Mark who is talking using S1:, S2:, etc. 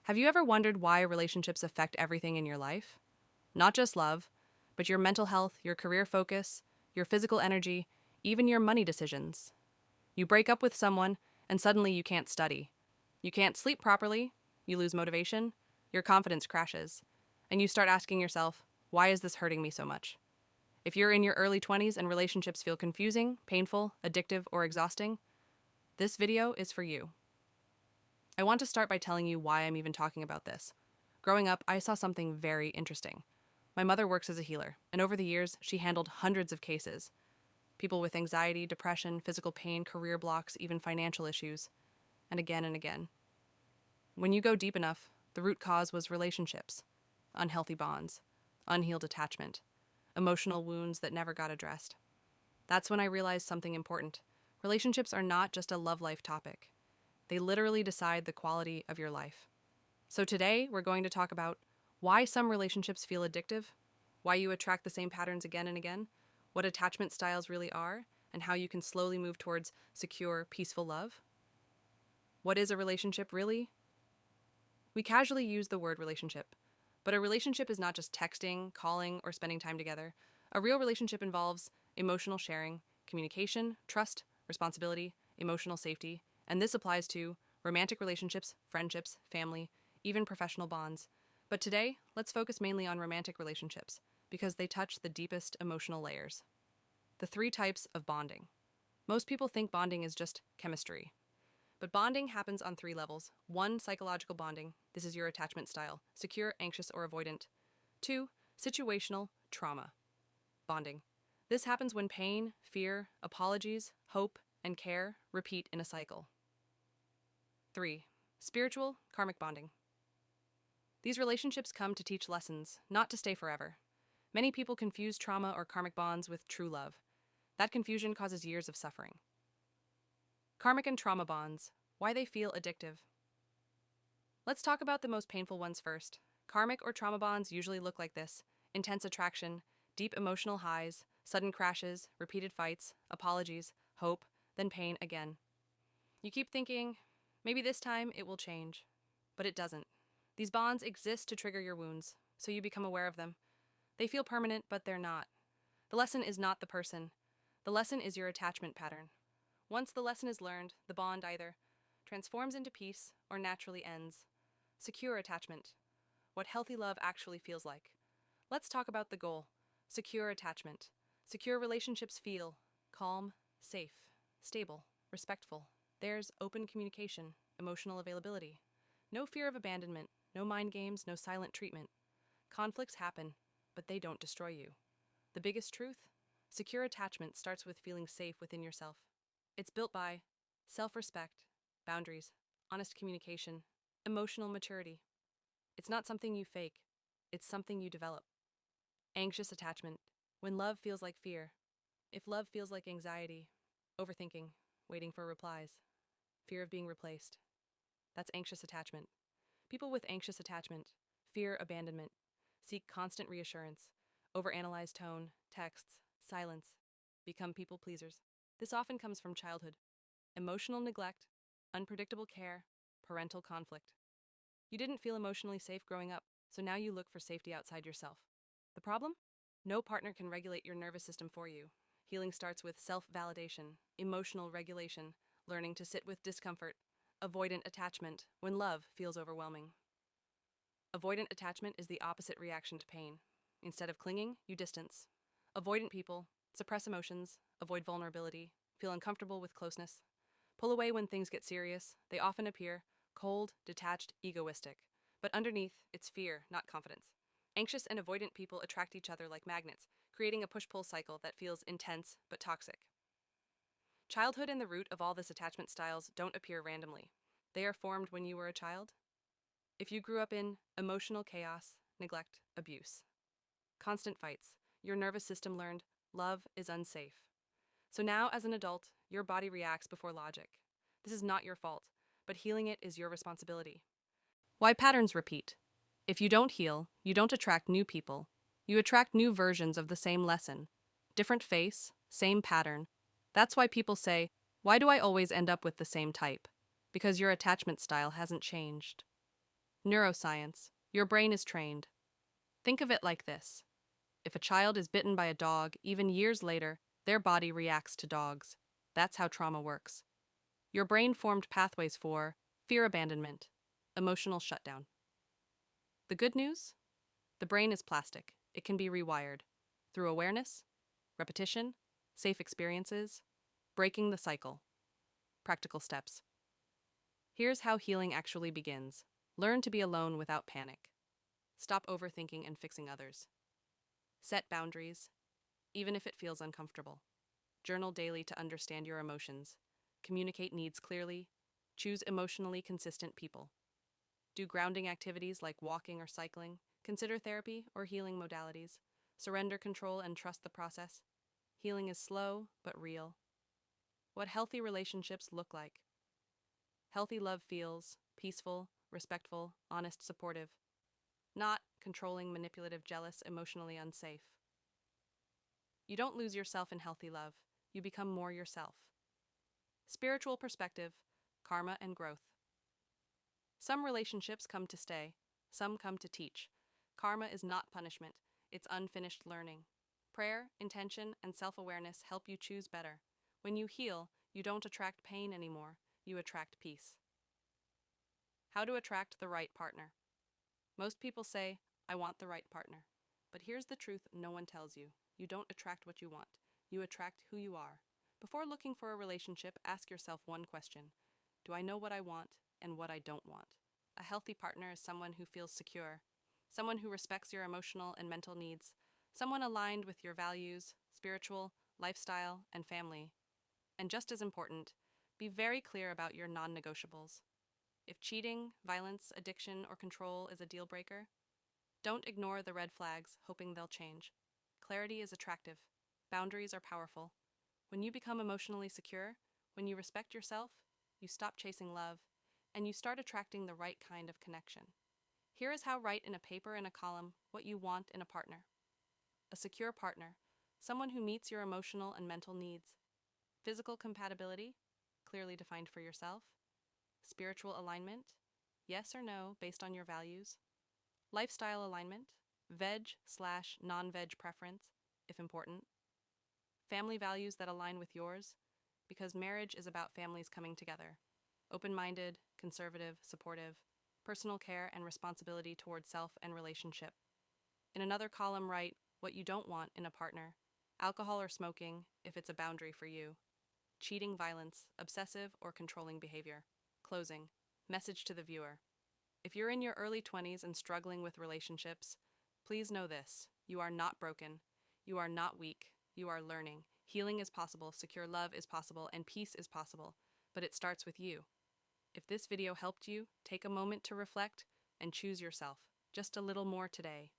S1: Have you ever wondered why relationships affect everything in your life? Not just love, but your mental health, your career focus, your physical energy, even your money decisions. You break up with someone, and suddenly you can't study. You can't sleep properly, you lose motivation, your confidence crashes, and you start asking yourself, why is this hurting me so much? If you're in your early 20s and relationships feel confusing, painful, addictive, or exhausting, this video is for you. I want to start by telling you why I'm even talking about this. Growing up, I saw something very interesting. My mother works as a healer, and over the years, she handled hundreds of cases. People with anxiety, depression, physical pain, career blocks, even financial issues, and again and again. When you go deep enough, the root cause was relationships, unhealthy bonds, unhealed attachment, emotional wounds that never got addressed. That's when I realized something important. Relationships are not just a love life topic. They literally decide the quality of your life. So today, we're going to talk about why some relationships feel addictive, why you attract the same patterns again and again, what attachment styles really are, and how you can slowly move towards secure, peaceful love. What is a relationship really? We casually use the word relationship, but a relationship is not just texting, calling, or spending time together. A real relationship involves emotional sharing, communication, trust, responsibility, emotional safety, and this applies to romantic relationships, friendships, family, even professional bonds. But today, let's focus mainly on romantic relationships because they touch the deepest emotional layers. The 3 types of bonding. Most people think bonding is just chemistry. But bonding happens on 3 levels. 1, psychological bonding. This is your attachment style, secure, anxious, or avoidant. 2, situational trauma bonding. This happens when pain, fear, apologies, hope, and care repeat in a cycle. 3, spiritual karmic bonding. These relationships come to teach lessons, not to stay forever. Many people confuse trauma or karmic bonds with true love. That confusion causes years of suffering. Karmic and trauma bonds, why they feel addictive. Let's talk about the most painful ones first. Karmic or trauma bonds usually look like this: intense attraction, deep emotional highs, sudden crashes, repeated fights, apologies, hope, then pain again. You keep thinking, maybe this time it will change. But it doesn't. These bonds exist to trigger your wounds, so you become aware of them. They feel permanent, but they're not. The lesson is not the person. The lesson is your attachment pattern. Once the lesson is learned, the bond either transforms into peace or naturally ends. Secure attachment. What healthy love actually feels like. Let's talk about the goal. Secure attachment. Secure relationships feel calm, safe, stable, respectful. There's open communication, emotional availability. No fear of abandonment, no mind games, no silent treatment. Conflicts happen, but they don't destroy you. The biggest truth? Secure attachment starts with feeling safe within yourself. It's built by self-respect, boundaries, honest communication, emotional maturity. It's not something you fake, it's something you develop. Anxious attachment, when love feels like fear. If love feels like anxiety, overthinking, waiting for replies, fear of being replaced. That's anxious attachment. People with anxious attachment fear abandonment, seek constant reassurance, overanalyze tone, texts, silence, become people pleasers. This often comes from childhood. Emotional neglect, unpredictable care, parental conflict. You didn't feel emotionally safe growing up, so now you look for safety outside yourself. The problem? No partner can regulate your nervous system for you. Healing starts with self-validation, emotional regulation, learning to sit with discomfort, avoidant attachment when love feels overwhelming. Avoidant attachment is the opposite reaction to pain. Instead of clinging, you distance. Avoidant people suppress emotions, avoid vulnerability, feel uncomfortable with closeness. Pull away when things get serious. They often appear cold, detached, egoistic. But underneath, it's fear, not confidence. Anxious and avoidant people attract each other like magnets, creating a push-pull cycle that feels intense but toxic. Childhood and the root of all this attachment styles don't appear randomly. They are formed when you were a child. If you grew up in emotional chaos, neglect, abuse, constant fights, your nervous system learned love is unsafe. So now, as an adult, your body reacts before logic. This is not your fault, but healing it is your responsibility. Why patterns repeat? If you don't heal, you don't attract new people. You attract new versions of the same lesson. Different face, same pattern. That's why people say, why do I always end up with the same type? Because your attachment style hasn't changed. Neuroscience. Your brain is trained. Think of it like this. If a child is bitten by a dog, even years later, their body reacts to dogs. That's how trauma works. Your brain formed pathways for fear abandonment, emotional shutdown. The good news? The brain is plastic. It can be rewired through awareness, repetition, safe experiences, breaking the cycle. Practical steps. Here's how healing actually begins. Learn to be alone without panic. Stop overthinking and fixing others. Set boundaries, even if it feels uncomfortable. Journal daily to understand your emotions. Communicate needs clearly. Choose emotionally consistent people. Do grounding activities like walking or cycling. Consider therapy or healing modalities. Surrender control and trust the process. Healing is slow but real. What healthy relationships look like. Healthy love feels peaceful, respectful, honest, supportive. Not controlling, manipulative, jealous, emotionally unsafe. You don't lose yourself in healthy love. You become more yourself. Spiritual perspective, karma, and growth. Some relationships come to stay. Some come to teach. Karma is not punishment. It's unfinished learning. Prayer, intention, and self-awareness help you choose better. When you heal, you don't attract pain anymore. You attract peace. How to attract the right partner. Most people say, I want the right partner. But here's the truth no one tells you. You don't attract what you want. You attract who you are. Before looking for a relationship, ask yourself one question. Do I know what I want and what I don't want? A healthy partner is someone who feels secure, someone who respects your emotional and mental needs, someone aligned with your values, spiritual, lifestyle, and family. And just as important, be very clear about your non-negotiables. If cheating, violence, addiction, or control is a deal breaker, don't ignore the red flags, hoping they'll change. Clarity is attractive. Boundaries are powerful. When you become emotionally secure, when you respect yourself, you stop chasing love, and you start attracting the right kind of connection. Here is how write in a paper and a column what you want in a partner. A secure partner, someone who meets your emotional and mental needs. Physical compatibility, clearly defined for yourself. Spiritual alignment, yes or no based on your values. Lifestyle alignment, veg/non-veg preference, if important. Family values that align with yours, because marriage is about families coming together. Open-minded, conservative, supportive, personal care and responsibility toward self and relationship. In another column, write what you don't want in a partner. Alcohol or smoking, if it's a boundary for you. Cheating, violence, obsessive or controlling behavior. Closing. Message to the viewer. If you're in your early 20s and struggling with relationships, please know this. You are not broken. You are not weak. You are learning. Healing is possible, secure love is possible, and peace is possible. But it starts with you. If this video helped you, take a moment to reflect and choose yourself just a little more today.